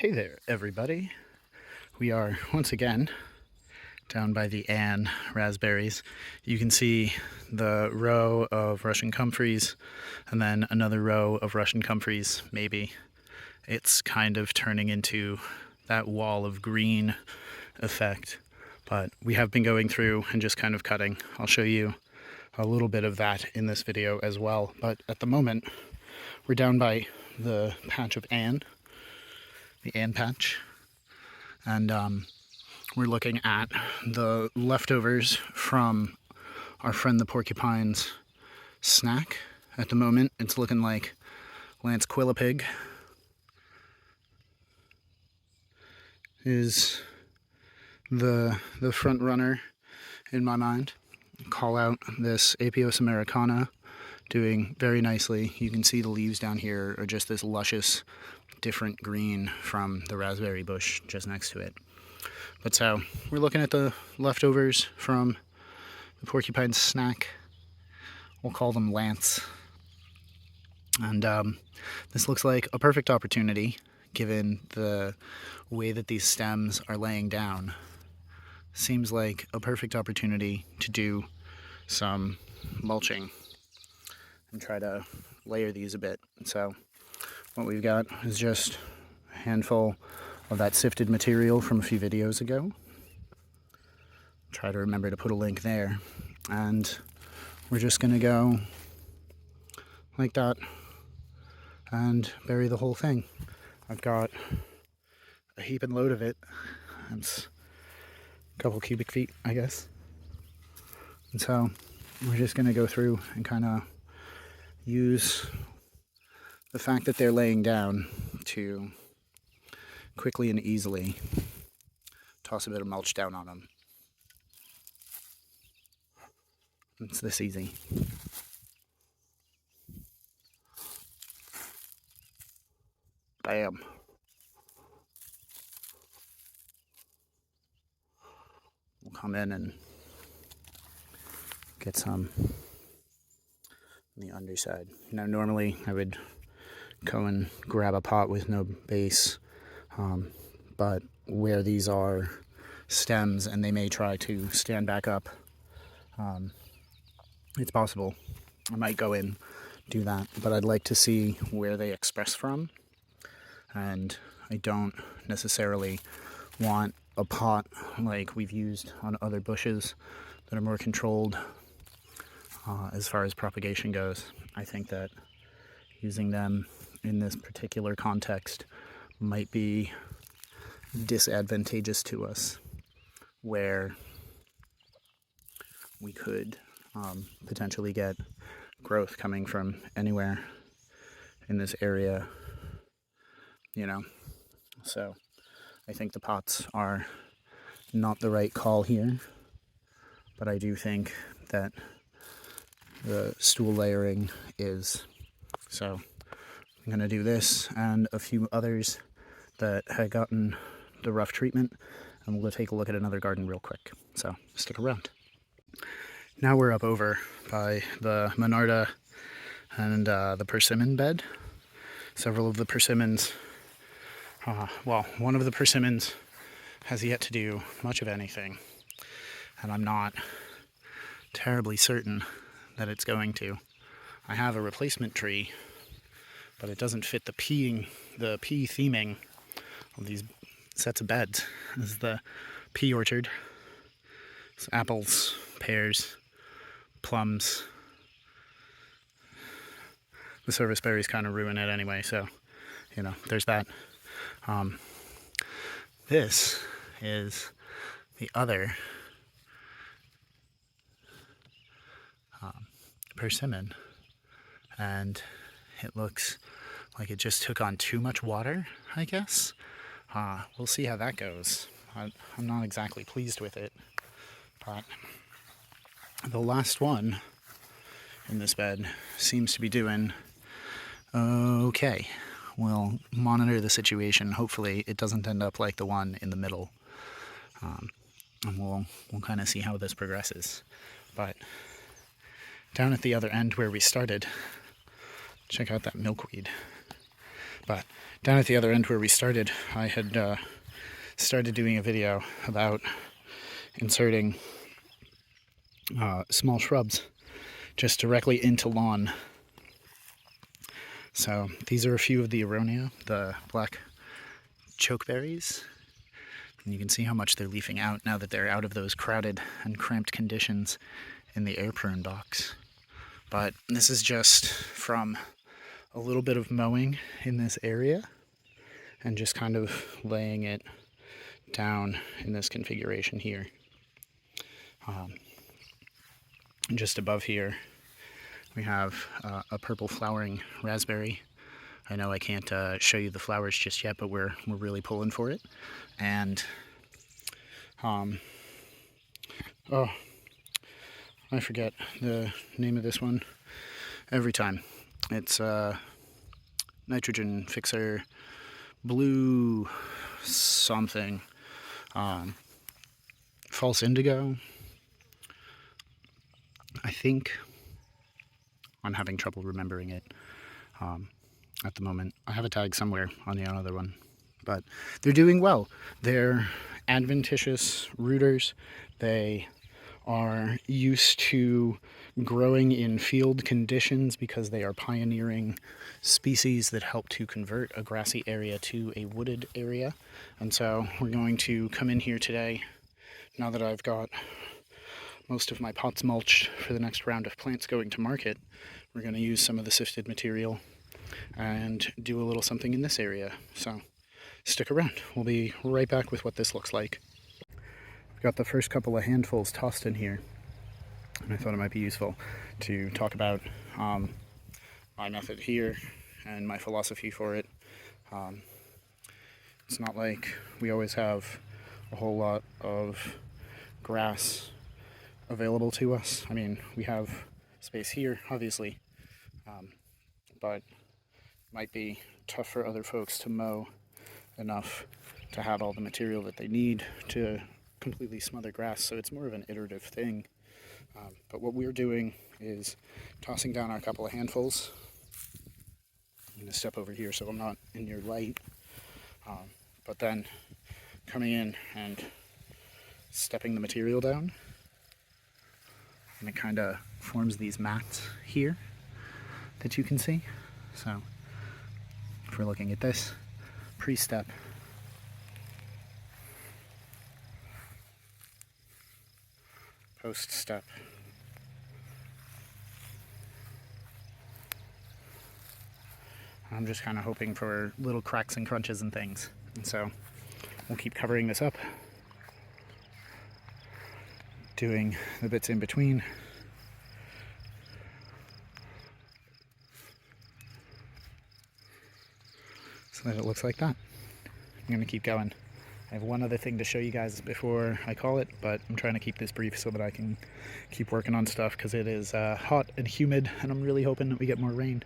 Hey there, everybody. We are once again down by the Anne raspberries. You can see the row of Russian comfreys and then another row of Russian comfreys, maybe. It's kind of turning into that wall of green effect, but we have been going through and just kind of cutting. I'll show you a little bit of that in this video as well, but at the moment we're down by the patch of Anne, the Anne patch, and we're looking at the leftovers from our friend the porcupine's snack. At the moment, it's looking like Lance Quillipig is the front runner in my mind. Call out this Apios americana doing very nicely. You can see the leaves down here are just this luscious different green from the raspberry bush just next to it. But so we're looking at the leftovers from the porcupine's snack. We'll call them Lance. And this looks like a perfect opportunity given the way that these stems are laying down. Seems like a perfect opportunity to do some mulching and try to layer these a bit. So what we've got is just a handful of that sifted material from a few videos ago. Try to remember to put a link there. And we're just gonna go like that and bury the whole thing. I've got a heaping load of it. It's a couple cubic feet, I guess. And so we're just gonna go through and kind of use the fact that they're laying down to quickly and easily toss a bit of mulch down on them. It's this easy. Bam. We'll come in and get some on the underside. Now normally I would go and grab a pot with no base, but where these are stems and they may try to stand back up, it's possible I might go in, do that, but I'd like to see where they express from, and I don't necessarily want a pot like we've used on other bushes that are more controlled as far as propagation goes. I think that using them in this particular context might be disadvantageous to us, where we could potentially get growth coming from anywhere in this area, you know. So I think the pots are not the right call here, but I do think that the stool layering is. So I'm going to do this and a few others that had gotten the rough treatment, and we'll go take a look at another garden real quick. So stick around. Now we're up over by the Monarda and the persimmon bed. Several of the persimmons, one of the persimmons has yet to do much of anything, and I'm not terribly certain that it's going to. I have a replacement tree, but it doesn't fit the pea theming of these sets of beds. This is the pea orchard. It's apples, pears, plums. The service berries kind of ruin it anyway, so, you know, there's that. This is the other persimmon, and it looks like it just took on too much water, I guess. We'll see how that goes. I'm not exactly pleased with it, but the last one in this bed seems to be doing okay. We'll monitor the situation. Hopefully it doesn't end up like the one in the middle, and we'll kind of see how this progresses. But down at the other end where we started, check out that milkweed. But down at the other end where we started, I had started doing a video about inserting small shrubs just directly into lawn. So these are a few of the aronia, the black chokeberries. And you can see how much they're leafing out now that they're out of those crowded and cramped conditions in the air prune box. But this is just from a little bit of mowing in this area and just kind of laying it down in this configuration here. Just above here we have a purple flowering raspberry. I know I can't show you the flowers just yet, but we're really pulling for it. And oh, I forget the name of this one every time. It's nitrogen fixer blue something, false indigo. I think I'm having trouble remembering it at the moment. I have a tag somewhere on the other one, but they're doing well. They're adventitious rooters. They are used to growing in field conditions because they are pioneering species that help to convert a grassy area to a wooded area. And so we're going to come in here today, now that I've got most of my pots mulched for the next round of plants going to market. We're going to use some of the sifted material and do a little something in this area. So stick around. We'll be right back with what this looks like. I've got the first couple of handfuls tossed in here, and I thought it might be useful to talk about my method here and my philosophy for it. It's not like we always have a whole lot of grass available to us. I mean, we have space here, obviously, but it might be tough for other folks to mow enough to have all the material that they need to completely smother grass, so it's more of an iterative thing. But what we're doing is tossing down our couple of handfuls. I'm going to step over here so I'm not in your light, but then coming in and stepping the material down, and it kind of forms these mats here that you can see. So if we're looking at this, pre-step, post-step, I'm just kind of hoping for little cracks and crunches and things. And so we'll keep covering this up, doing the bits in between. So that it looks like that. I'm going to keep going. I have one other thing to show you guys before I call it, but I'm trying to keep this brief so that I can keep working on stuff, because it is hot and humid, and I'm really hoping that we get more rain,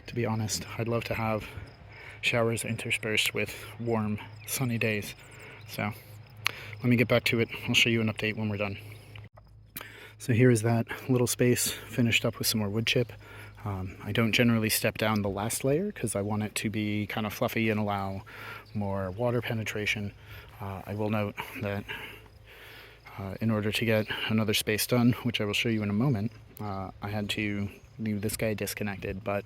to be honest. I'd love to have showers interspersed with warm, sunny days. So let me get back to it. I'll show you an update when we're done. So here is that little space finished up with some more wood chip. I don't generally step down the last layer because I want it to be kind of fluffy and allow more water penetration. I will note that in order to get another space done, which I will show you in a moment, I had to leave this guy disconnected, but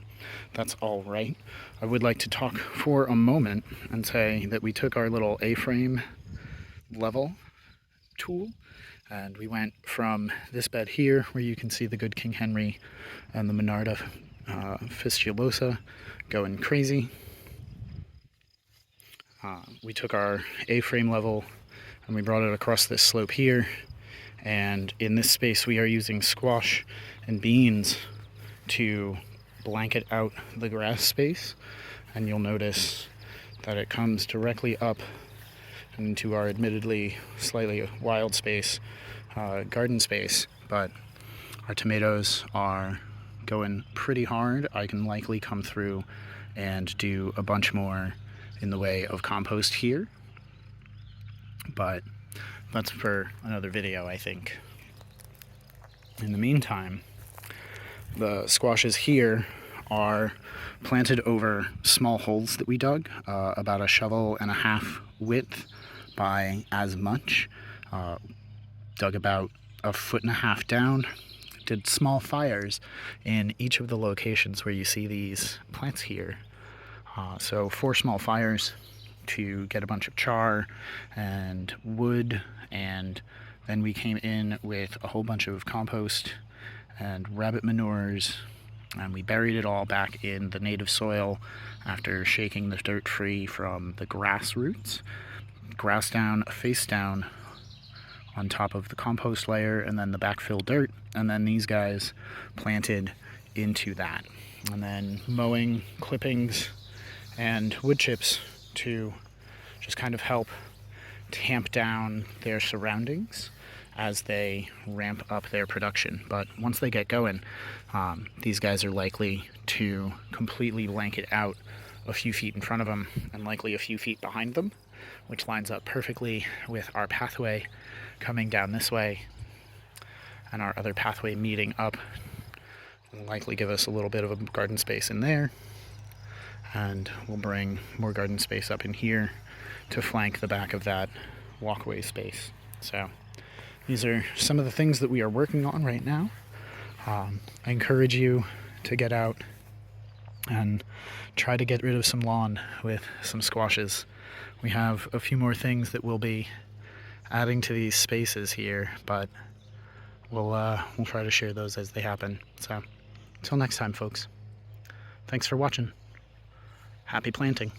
that's all right. I would like to talk for a moment and say that we took our little A-frame level tool and we went from this bed here, where you can see the good King Henry and the Monarda fistulosa going crazy. We took our A-frame level and we brought it across this slope here, and in this space we are using squash and beans to blanket out the grass space, and you'll notice that it comes directly up into our admittedly slightly wild space, garden space, but our tomatoes are going pretty hard. I can likely come through and do a bunch more in the way of compost here, but that's for another video, I think. In the meantime, the squashes here are planted over small holes that we dug, about a shovel and a half width by as much. Dug about a foot and a half down, did small fires in each of the locations where you see these plants here. So 4 small fires to get a bunch of char and wood, and then we came in with a whole bunch of compost and rabbit manures, and we buried it all back in the native soil after shaking the dirt free from the grass roots. Grass down, face down on top of the compost layer, and then the backfill dirt, and then these guys planted into that. And then mowing, clippings, and wood chips to just kind of help tamp down their surroundings as they ramp up their production. But once they get going, these guys are likely to completely blanket out a few feet in front of them and likely a few feet behind them, which lines up perfectly with our pathway coming down this way, and our other pathway meeting up will likely give us a little bit of a garden space in there, and we'll bring more garden space up in here to flank the back of that walkway space. So these are some of the things that we are working on right now. I encourage you to get out and try to get rid of some lawn with some squashes. We have a few more things that we'll be adding to these spaces here, but we'll try to share those as they happen. So until next time, folks, thanks for watching. Happy planting.